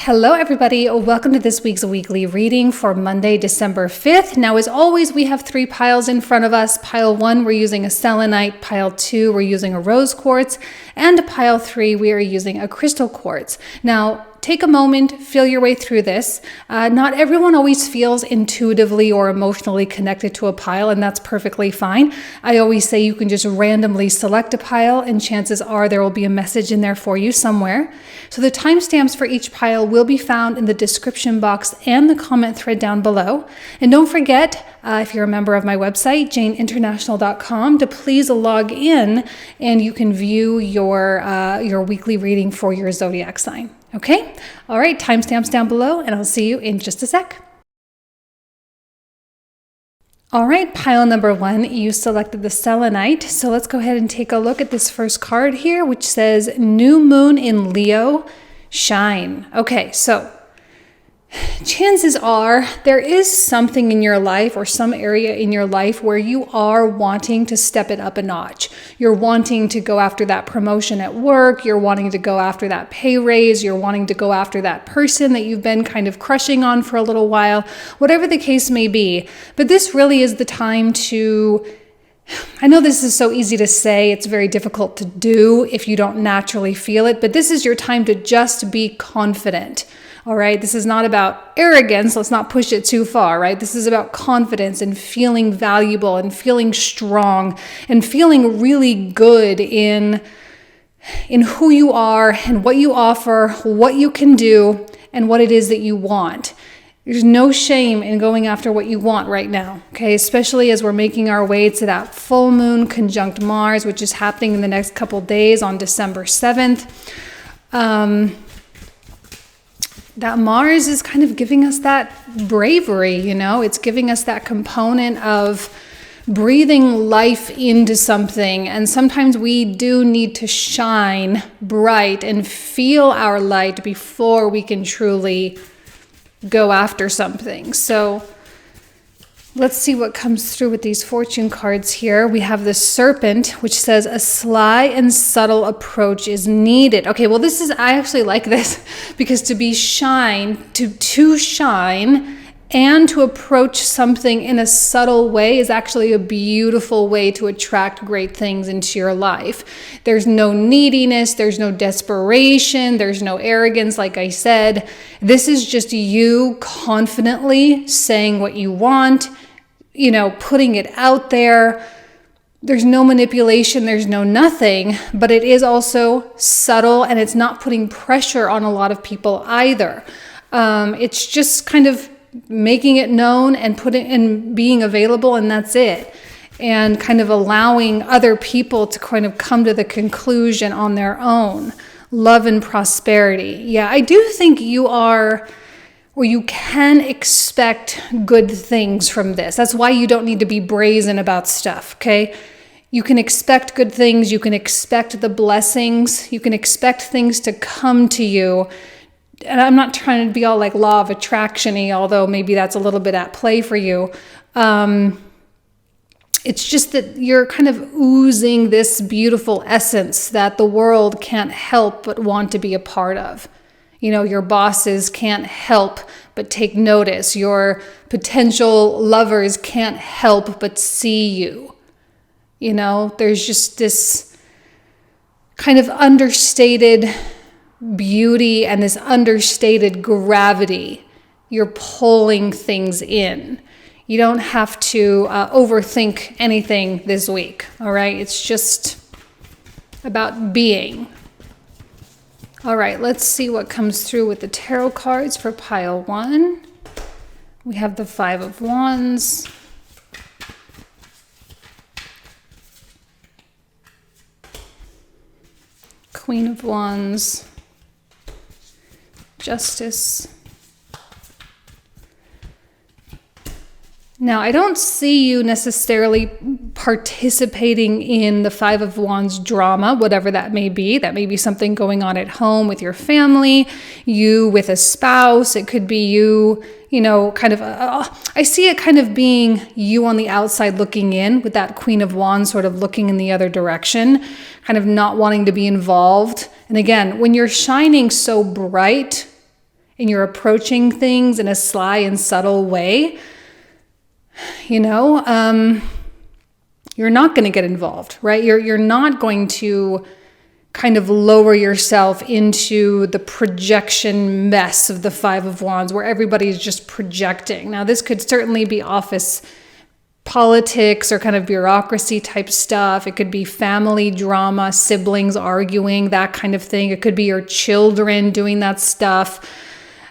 Hello everybody, welcome to this week's weekly reading for Monday, December 5th. Now as always, we have three piles in front of us. Pile 1, we're using a Selenite. Pile 2, we're using a rose quartz. And pile 3, we are using a crystal quartz. Now, take a moment, feel your way through this. Not everyone always feels intuitively or emotionally connected to a pile, and that's perfectly fine. I always say you can just randomly select a pile, and chances are there will be a message in there for you somewhere. So the timestamps for each pile will be found in the description box and the comment thread down below. And don't forget, if you're a member of my website, janeinternational.com, to please log in and you can view your weekly reading for your zodiac sign. Okay? All right, timestamps down below, and I'll see you in just a sec. All right, pile number 1, you selected the Selenite. So let's go ahead and take a look at this first card here, which says New Moon in Leo, Shine. Okay, so chances are there is something in your life or some area in your life where you are wanting to step it up a notch. You're wanting to go after that promotion at work. You're wanting to go after that pay raise. You're wanting to go after that person that you've been kind of crushing on for a little while, whatever the case may be. But this really is the time to, I know this is so easy to say, it's very difficult to do if you don't naturally feel it, but this is your time to just be confident. All right, this is not about arrogance. Let's not push it too far, right? This is about confidence and feeling valuable and feeling strong and feeling really good in who you are and what you offer, what you can do, and what it is that you want. There's no shame in going after what you want right now, okay? Especially as we're making our way to that full moon conjunct Mars, which is happening in the next couple days on December 7th. That Mars is kind of giving us that bravery, you know? It's giving us that component of breathing life into something. And sometimes we do need to shine bright and feel our light before we can truly go after something. So let's see what comes through with these fortune cards here. We have the Serpent, which says a sly and subtle approach is needed. Okay, well I actually like this because to shine and to approach something in a subtle way is actually a beautiful way to attract great things into your life. There's no neediness, there's no desperation, there's no arrogance, like I said. This is just you confidently saying what you want, you know, putting it out there. There's no manipulation, there's no nothing, but it is also subtle and it's not putting pressure on a lot of people either. It's just kind of making it known and being available, and that's it. And kind of allowing other people to kind of come to the conclusion on their own. Love and prosperity. Yeah, I do think you can expect good things from this. That's why you don't need to be brazen about stuff, okay? You can expect good things. You can expect the blessings. You can expect things to come to you. And I'm not trying to be all like law of attraction-y, although maybe that's a little bit at play for you. It's just that you're kind of oozing this beautiful essence that the world can't help but want to be a part of. You know, your bosses can't help but take notice. Your potential lovers can't help but see you. You know, there's just this kind of understated beauty and this understated gravity. You're pulling things in. You don't have to overthink anything this week, all right? It's just about being. All right, let's see what comes through with the tarot cards for pile 1. We have the 5 of Wands. Queen of Wands. Justice. Now, I don't see you necessarily participating in the 5 of Wands drama, whatever that may be. That may be something going on at home with your family, you with a spouse. It could be you, you know, kind of, I see it kind of being you on the outside looking in with that Queen of Wands sort of looking in the other direction, kind of not wanting to be involved. And again, when you're shining so bright and you're approaching things in a sly and subtle way, you're not going to get involved, right? You're not going to kind of lower yourself into the projection mess of the Five of Wands where everybody's just projecting. Now, this could certainly be office politics or kind of bureaucracy type stuff. It could be family drama, siblings arguing, that kind of thing. It could be your children doing that stuff.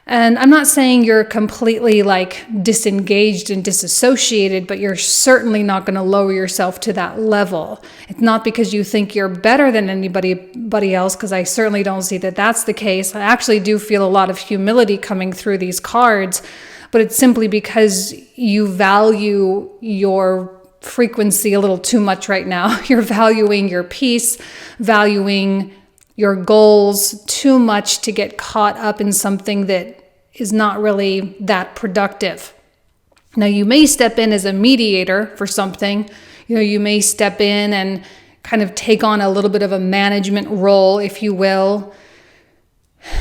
And I'm not saying you're completely like disengaged and disassociated, but you're certainly not going to lower yourself to that level. It's not because you think you're better than anybody else, because I certainly don't see that that's the case. I actually do feel a lot of humility coming through these cards, but it's simply because you value your frequency a little too much right now. You're valuing your peace, valuing your goals too much to get caught up in something that is not really that productive. Now, you may step in as a mediator for something. You may step in and kind of take on a little bit of a management role, if you will,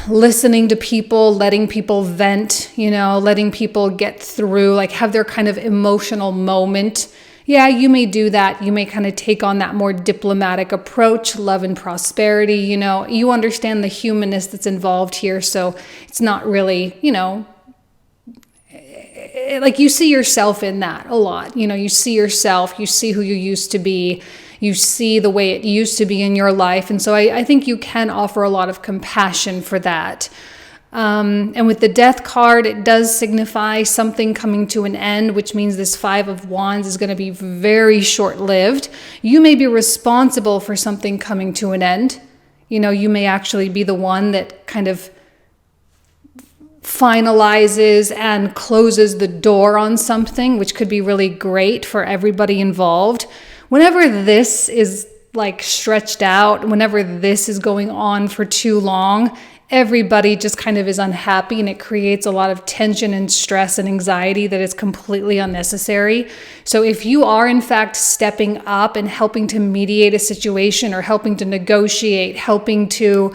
listening to people, letting people vent, letting people get through, like have their kind of emotional moment. Yeah, you may do that. You may kind of take on that more diplomatic approach, love and prosperity. You understand the humanness that's involved here. So it's not really, like you see yourself in that a lot. You see yourself, you see who you used to be, you see the way it used to be in your life. And so I think you can offer a lot of compassion for that. And with the Death card, it does signify something coming to an end, which means this Five of Wands is going to be very short-lived. You may be responsible for something coming to an end. You may actually be the one that kind of finalizes and closes the door on something, which could be really great for everybody involved. Whenever this is like stretched out, whenever this is going on for too long, everybody just kind of is unhappy, and it creates a lot of tension and stress and anxiety that is completely unnecessary. So if you are in fact stepping up and helping to mediate a situation or helping to negotiate, helping to,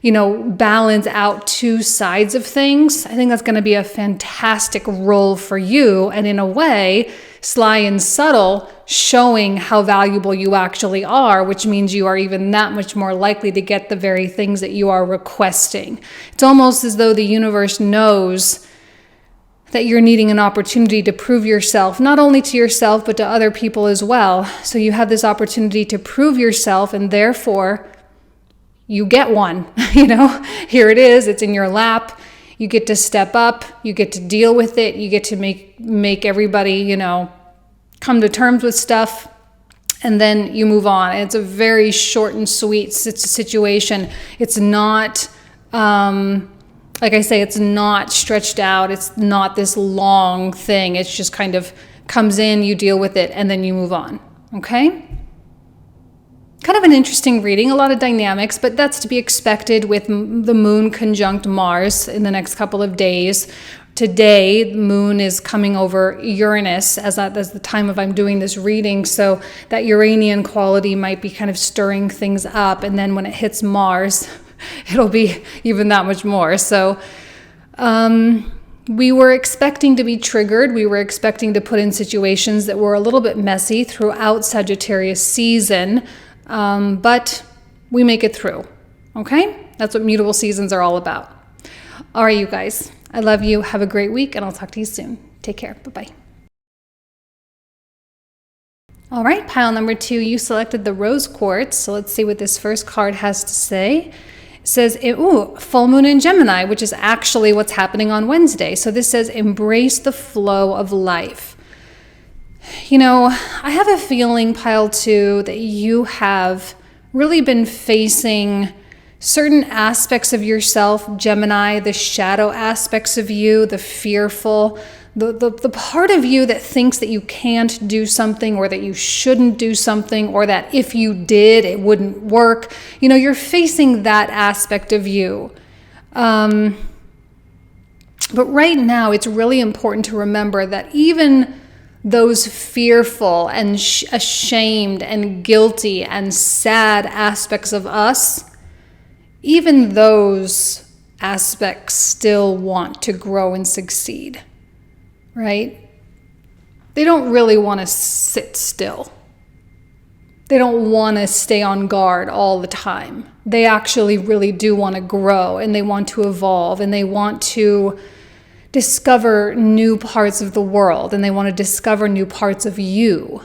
balance out two sides of things, I think that's going to be a fantastic role for you. And in a way, sly and subtle, showing how valuable you actually are, which means you are even that much more likely to get the very things that you are requesting. It's almost as though the universe knows that you're needing an opportunity to prove yourself, not only to yourself, but to other people as well. So you have this opportunity to prove yourself, and therefore you get one. Here it is, it's in your lap. You get to step up, you get to deal with it, you get to make everybody, come to terms with stuff, and then you move on. And it's a very short and sweet situation. It's not, like I say, it's not stretched out. It's not this long thing. It's just kind of comes in, you deal with it, and then you move on. Okay? Kind of an interesting reading, a lot of dynamics, but that's to be expected with the moon conjunct Mars in the next couple of days. Today, the moon is coming over Uranus as the time of I'm doing this reading, so that Uranian quality might be kind of stirring things up, and then when it hits Mars, it'll be even that much more. So we were expecting to be triggered. We were expecting to put in situations that were a little bit messy throughout Sagittarius season, but we make it through, okay? That's what mutable seasons are all about. All right, you guys. I love you. Have a great week, and I'll talk to you soon. Take care. Bye-bye. All right, pile number 2, you selected the rose quartz. So let's see what this first card has to say. It says, full moon in Gemini, which is actually what's happening on Wednesday. So this says, embrace the flow of life. I have a feeling, pile 2, that you have really been facing certain aspects of yourself, Gemini, the shadow aspects of you, the fearful, the part of you that thinks that you can't do something, or that you shouldn't do something, or that if you did, it wouldn't work. You're facing that aspect of you. But right now, it's really important to remember that even those fearful and ashamed and guilty and sad aspects of us, even those aspects still want to grow and succeed, right? They don't really want to sit still. They don't want to stay on guard all the time. They actually really do want to grow, and they want to evolve, and they want to discover new parts of the world, and they want to discover new parts of you.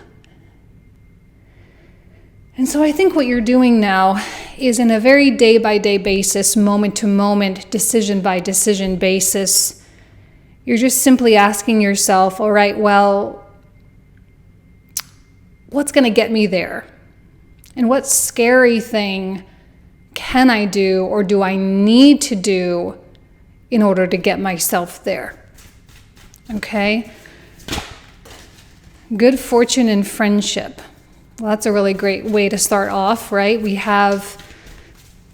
And so I think what you're doing now is, in a very day-by-day basis, moment-to-moment, decision-by-decision basis, you're just simply asking yourself, all right, well, what's going to get me there? And what scary thing can I do, or do I need to do in order to get myself there? Okay? Good fortune and friendship. Well, that's a really great way to start off, right? We have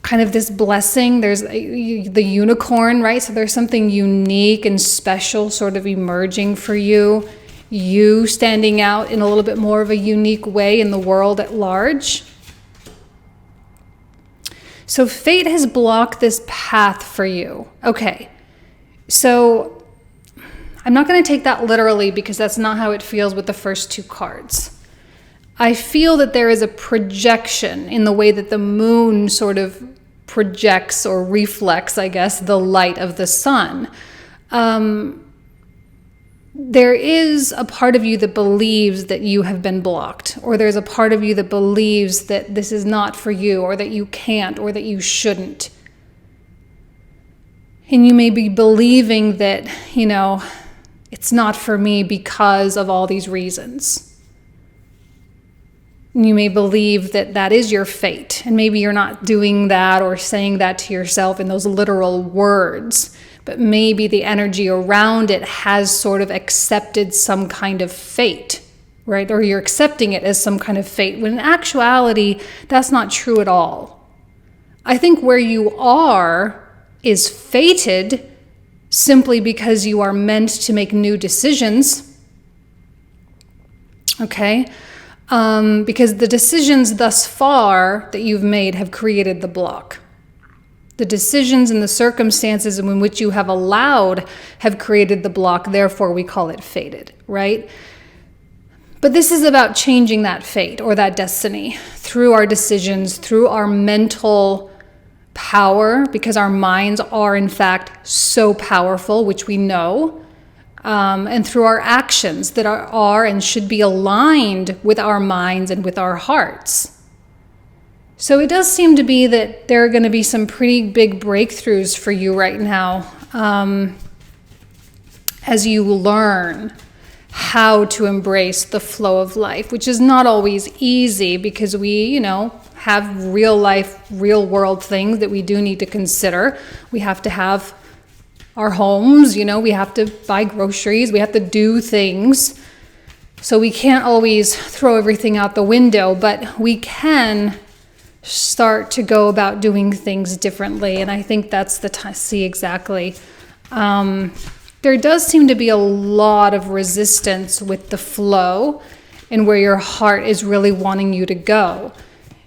kind of this blessing. There's the unicorn, right? So there's something unique and special sort of emerging for you. You standing out in a little bit more of a unique way in the world at large. So fate has blocked this path for you. Okay, so I'm not going to take that literally, because that's not how it feels with the first two cards. I feel that there is a projection in the way that the moon sort of projects or reflects, I guess, the light of the sun. There is a part of you that believes that you have been blocked, or there's a part of you that believes that this is not for you, or that you can't, or that you shouldn't. And you may be believing that, it's not for me because of all these reasons. And you may believe that that is your fate, and maybe you're not doing that or saying that to yourself in those literal words, but maybe the energy around it has sort of accepted some kind of fate, right? Or you're accepting it as some kind of fate, when in actuality, that's not true at all. I think where you are is fated simply because you are meant to make new decisions, okay? Because the decisions thus far that you've made have created the block. The decisions and the circumstances in which you have allowed have created the block, therefore we call it fated, right? But this is about changing that fate or that destiny through our decisions, through our mental power, because our minds are in fact so powerful, which we know, and through our actions that are and should be aligned with our minds and with our hearts. So it does seem to be that there are going to be some pretty big breakthroughs for you right now, as you learn how to embrace the flow of life, which is not always easy, because we, have real life, real world things that we do need to consider. We have to have our homes, we have to buy groceries, we have to do things. So we can't always throw everything out the window, but we can start to go about doing things differently. And I think that's see exactly. There does seem to be a lot of resistance with the flow and where your heart is really wanting you to go.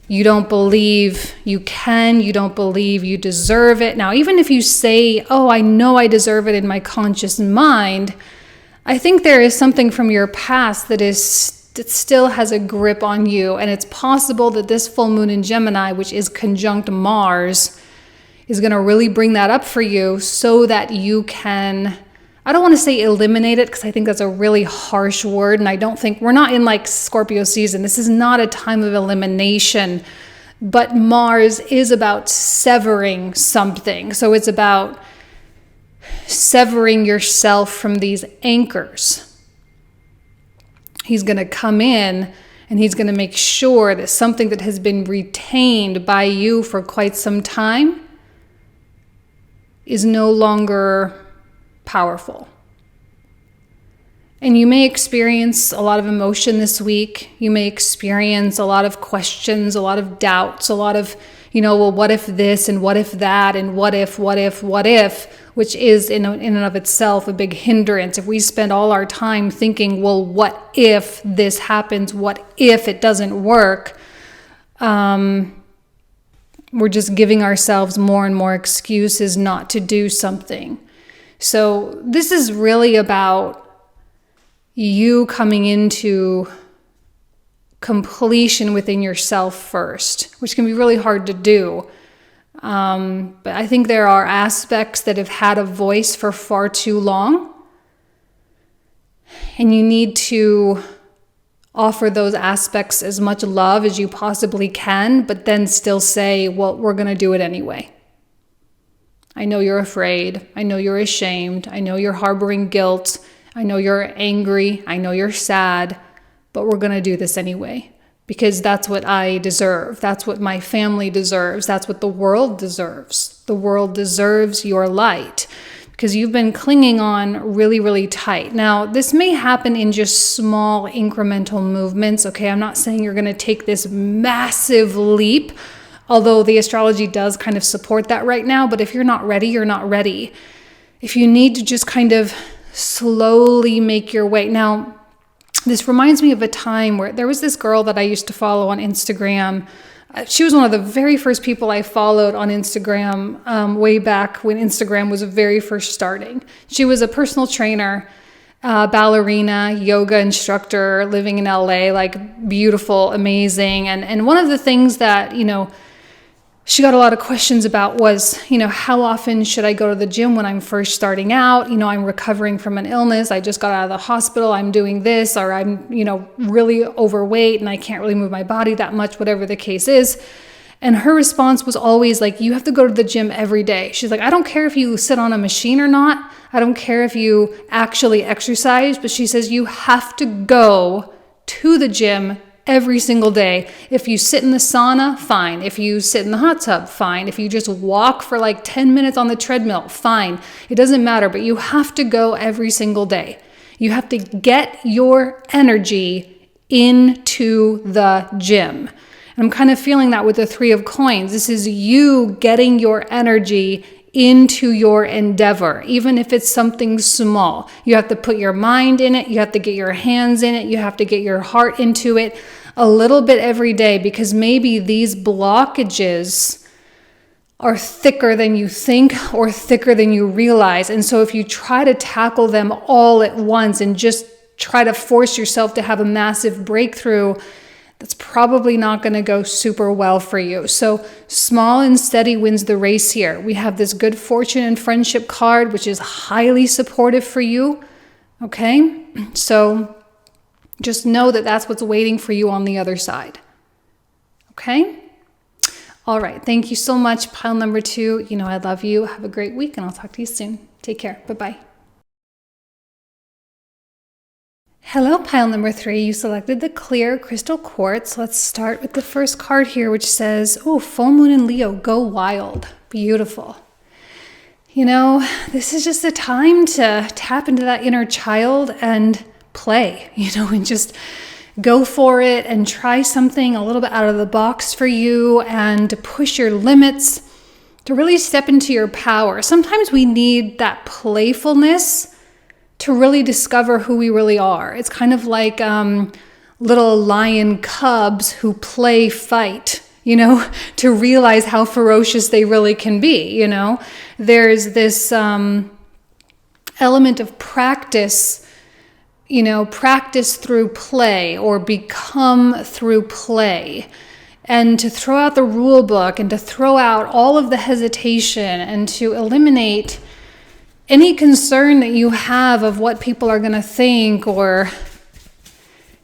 You don't believe you can, you don't believe you deserve it. Now, even if you say, oh, I know I deserve it in my conscious mind, I think there is something from your past that still has a grip on you. And it's possible that this full moon in Gemini, which is conjunct Mars, is going to really bring that up for you so that you can, I don't want to say eliminate it, because I think that's a really harsh word. And I don't think, we're not in like Scorpio season. This is not a time of elimination. But Mars is about severing something. So it's about severing yourself from these anchors. He's going to come in and he's going to make sure that something that has been retained by you for quite some time is no longer powerful. And you may experience a lot of emotion this week. You may experience a lot of questions, a lot of doubts, a lot of, well, what if this and what if that and what if, which is in and of itself a big hindrance. If we spend all our time thinking, well, what if this happens? What if it doesn't work? We're just giving ourselves more and more excuses not to do something. So this is really about you coming into completion within yourself first, which can be really hard to do. But I think there are aspects that have had a voice for far too long, and you need to offer those aspects as much love as you possibly can, but then still say, well, we're going to do it anyway. I know you're afraid. I know you're ashamed. I know you're harboring guilt. I know you're angry. I know you're sad, but we're going to do this anyway, because that's what I deserve. That's what my family deserves. That's what the world deserves. The world deserves your light, because you've been clinging on really, really tight. Now, this may happen in just small incremental movements, okay? I'm not saying you're going to take this massive leap, although the astrology does kind of support that right now. But if you're not ready, you're not ready. If you need to just kind of slowly make your way. Now, this reminds me of a time where there was this girl that I used to follow on Instagram. She was one of the very first people I followed on Instagram way back when Instagram was very first starting. She was a personal trainer, ballerina, yoga instructor, living in LA, like beautiful, amazing. And one of the things that, she got a lot of questions about was, how often should I go to the gym when I'm first starting out? I'm recovering from an illness. I just got out of the hospital. I'm doing this, or I'm, really overweight and I can't really move my body that much, whatever the case is. And her response was always like, you have to go to the gym every day. She's like, I don't care if you sit on a machine or not. I don't care if you actually exercise, but she says you have to go to the gym every single day. If you sit in the sauna, fine. If you sit in the hot tub, fine. If you just walk for like 10 minutes on the treadmill, fine. It doesn't matter, but you have to go every single day. You have to get your energy into the gym. And I'm kind of feeling that with the Three of Coins. This is you getting your energy into your endeavor, even if it's something small. You have to put your mind in it. You have to get your hands in it. You have to get your heart into it a little bit every day, because maybe these blockages are thicker than you think or thicker than you realize. And so if you try to tackle them all at once and just try to force yourself to have a massive breakthrough, that's probably not going to go super well for you. So small and steady wins the race here. We have this good fortune and friendship card, which is highly supportive for you. Okay? So just know that that's what's waiting for you on the other side. Okay? All right. Thank you so much. Pile number 2. I love you. Have a great week, and I'll talk to you soon. Take care. Bye-bye. Hello, pile number 3. You selected the clear crystal quartz. Let's start with the first card here, which says, full moon in Leo, go wild. Beautiful. This is just a time to tap into that inner child and play, and just go for it and try something a little bit out of the box for you, and to push your limits, to really step into your power. Sometimes we need that playfulness to really discover who we really are. It's kind of like little lion cubs who play fight, to realize how ferocious they really can be, There's this element of practice, practice through play, or become through play. And to throw out the rule book, and to throw out all of the hesitation, and to eliminate any concern that you have of what people are going to think, or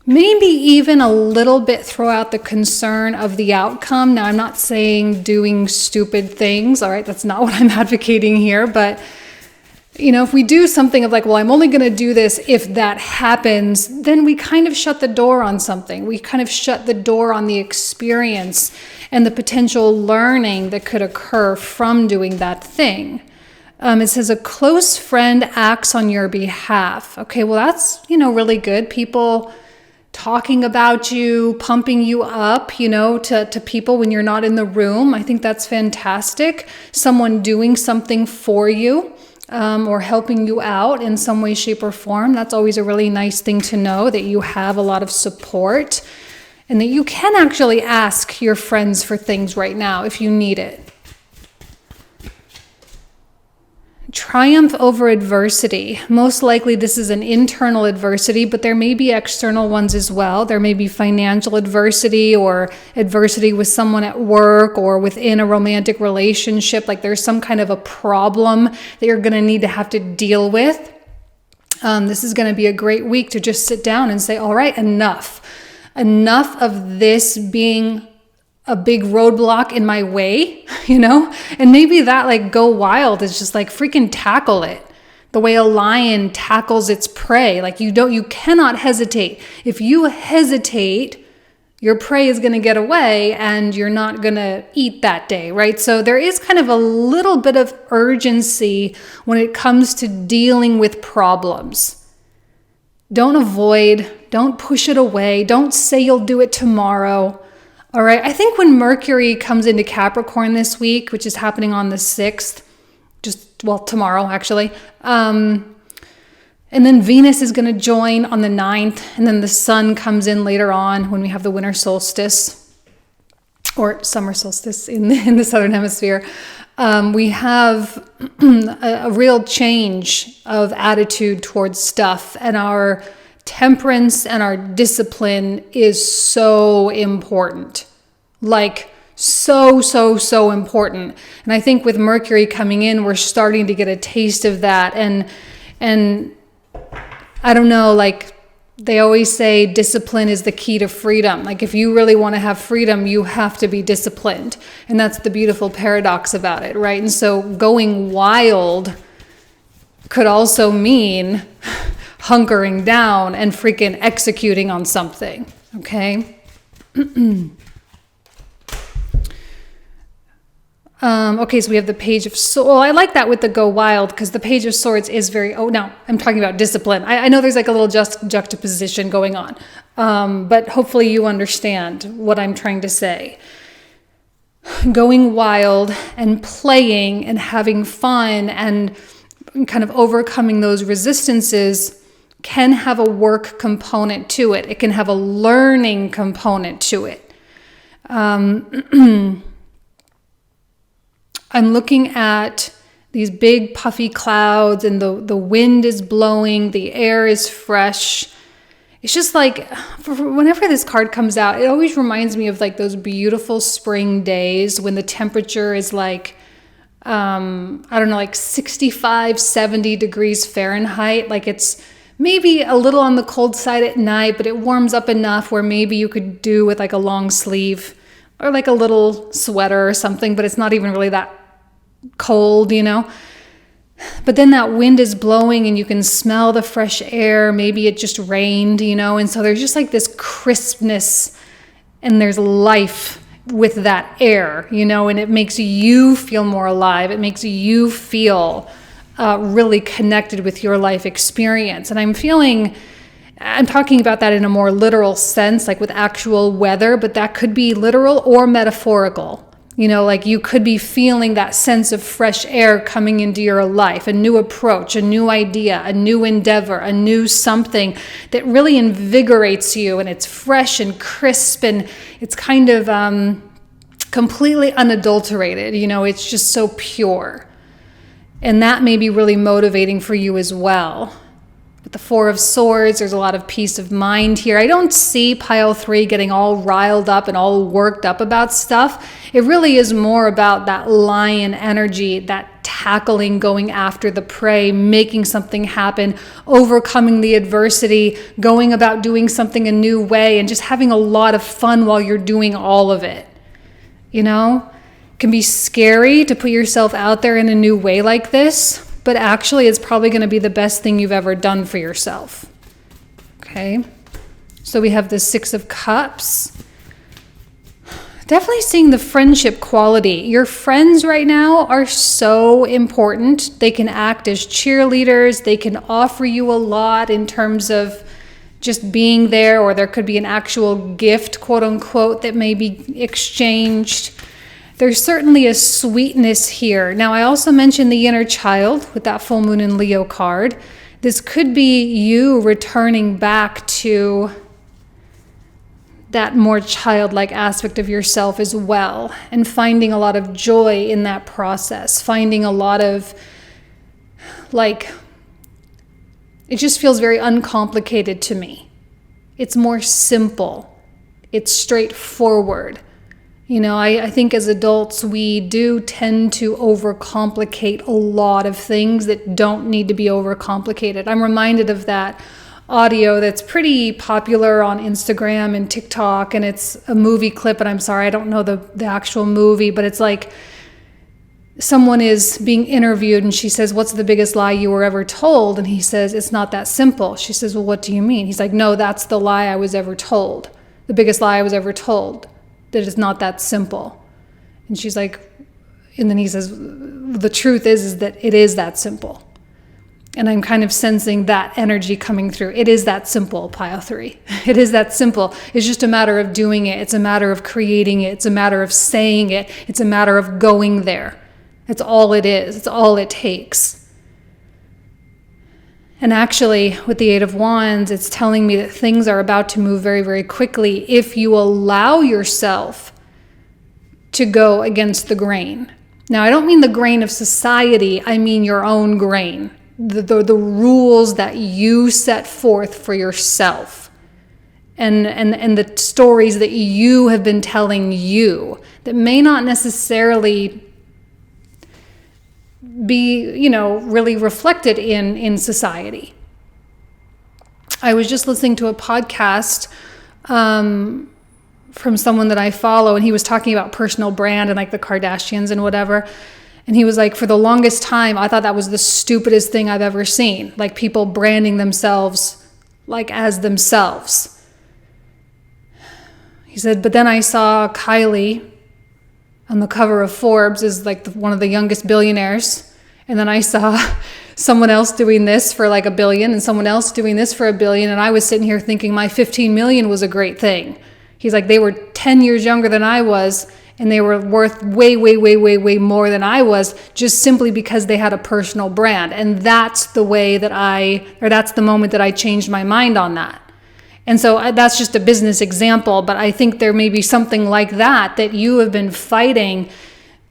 maybe even a little bit throw out the concern of the outcome. Now, I'm not saying doing stupid things, all right? That's not what I'm advocating here. But, if we do something of like, well, I'm only going to do this if that happens, then we kind of shut the door on something. We kind of shut the door on the experience and the potential learning that could occur from doing that thing. It says a close friend acts on your behalf. Okay, well, that's, really good. People talking about you, pumping you up, to people when you're not in the room. I think that's fantastic. Someone doing something for you, or helping you out in some way, shape, or form. That's always a really nice thing to know, that you have a lot of support. and that you can actually ask your friends for things right now if you need it. Triumph over adversity. Most likely this is an internal adversity, but there may be external ones as well. There may be financial adversity or adversity with someone at work or within a romantic relationship. Like there's some kind of a problem that you're going to need to have to deal with. This is going to be a great week to just sit down and say, all right, enough. Enough of this being a big roadblock in my way, and maybe that like go wild is just like freaking tackle it the way a lion tackles its prey. Like you cannot hesitate. If you hesitate, your prey is going to get away and you're not going to eat that day, right? So there is kind of a little bit of urgency when it comes to dealing with problems. Don't avoid, don't push it away. Don't say you'll do it tomorrow. All right, I think when Mercury comes into Capricorn this week, which is happening on the 6th, tomorrow actually, and then Venus is going to join on the 9th, and then the sun comes in later on when we have the winter solstice, or summer solstice in the southern hemisphere. We have a real change of attitude towards stuff, and our temperance and our discipline is so important. Like so important. And I think with Mercury coming in, we're starting to get a taste of that. And I don't know, like they always say discipline is the key to freedom. Like if you really want to have freedom, you have to be disciplined. And that's the beautiful paradox about it, right? And so going wild could also mean hunkering down and freaking executing on something, okay? Okay, so we have the Page of Swords. Well, I like that with the go wild because the Page of Swords is very, no, I'm talking about discipline. I know there's like a little juxtaposition going on, but hopefully you understand what I'm trying to say. Going wild and playing and having fun and kind of overcoming those resistances can have a work component to it. It can have a learning component to it. I'm looking at these big puffy clouds and the wind is blowing, the air is fresh. It's just like, whenever this card comes out, it always reminds me of like those beautiful spring days when the temperature is like, like 65, 70 degrees Fahrenheit. Like it's maybe a little on the cold side at night, but it warms up enough where maybe you could do with like a long sleeve or like a little sweater or something, but it's not even really that cold, But then that wind is blowing and you can smell the fresh air. Maybe it just rained, and so there's just like this crispness and there's life with that air, and it makes you feel more alive. It makes you feel really connected with your life experience. And I'm talking about that in a more literal sense, like with actual weather, but that could be literal or metaphorical. Like you could be feeling that sense of fresh air coming into your life, a new approach, a new idea, a new endeavor, a new something that really invigorates you, and it's fresh and crisp and it's kind of completely unadulterated. It's just so pure. And that may be really motivating for you as well. With the Four of Swords, there's a lot of peace of mind here. I don't see pile 3 getting all riled up and all worked up about stuff. It really is more about that lion energy, that tackling, going after the prey, making something happen, overcoming the adversity, going about doing something a new way, and just having a lot of fun while you're doing all of it. It can be scary to put yourself out there in a new way like this, but actually it's probably going to be the best thing you've ever done for yourself. Okay, so we have the Six of Cups. Definitely seeing the friendship quality. Your friends right now are so important. They can act as cheerleaders. They can offer you a lot in terms of just being there, or there could be an actual gift, quote unquote, that may be exchanged. There's certainly a sweetness here. Now, I also mentioned the inner child with that full moon in Leo card. This could be you returning back to that more childlike aspect of yourself as well, and finding a lot of joy in that process, finding a lot of, like, it just feels very uncomplicated to me. It's more simple. It's straightforward. You know, I think as adults, we do tend to overcomplicate a lot of things that don't need to be overcomplicated. I'm reminded of that audio that's pretty popular on Instagram and TikTok, and it's a movie clip, and I'm sorry, I don't know the actual movie, but it's like someone is being interviewed and she says, "What's the biggest lie you were ever told?" And he says, "It's not that simple." She says, "Well, what do you mean?" He's like, "No, that's the lie I was ever told. The biggest lie I was ever told, that it's not that simple." And she's like, and then he says, "The truth is that it is that simple." And I'm kind of sensing that energy coming through. It is that simple, pile 3. It is that simple. It's just a matter of doing it. It's a matter of creating it. It's a matter of saying it. It's a matter of going there. It's all it is. It's all it takes. And actually, with the 8 of Wands, it's telling me that things are about to move very, very quickly if you allow yourself to go against the grain. Now, I don't mean the grain of society. I mean your own grain. The rules that you set forth for yourself, and the stories that you have been telling you that may not necessarily be, really reflected in society. I was just listening to a podcast from someone that I follow, and he was talking about personal brand and like the Kardashians and whatever. And he was like, for the longest time, I thought that was the stupidest thing I've ever seen. Like people branding themselves like as themselves. He said, but then I saw Kylie on the cover of Forbes as like one of the youngest billionaires. And then I saw someone else doing this for like $1 billion and someone else doing this for $1 billion. And I was sitting here thinking my 15 million was a great thing. He's like, they were 10 years younger than I was. And they were worth way, way, way, way, way more than I was, just simply because they had a personal brand. And that's the way that that's the moment that I changed my mind on that. And so that's just a business example, but I think there may be something like that you have been fighting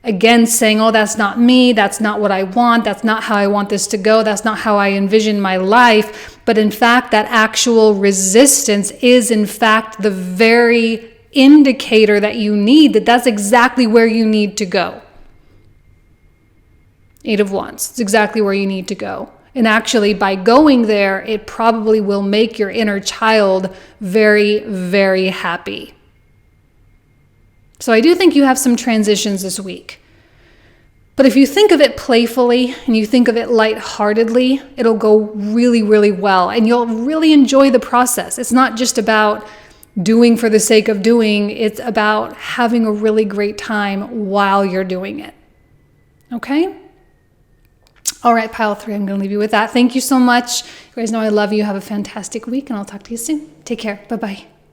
against, saying, oh, that's not me, that's not what I want, that's not how I want this to go, that's not how I envision my life. But in fact, that actual resistance is in fact the very indicator that you need, that's exactly where you need to go. 8 of Wands, it's exactly where you need to go. And actually, by going there, it probably will make your inner child very, very happy. So I do think you have some transitions this week. But if you think of it playfully and you think of it lightheartedly, it'll go really, really well. And you'll really enjoy the process. It's not just about doing for the sake of doing. It's about having a really great time while you're doing it. Okay? All right, pile 3, I'm going to leave you with that. Thank you so much. You guys know I love you. Have a fantastic week, and I'll talk to you soon. Take care. Bye-bye.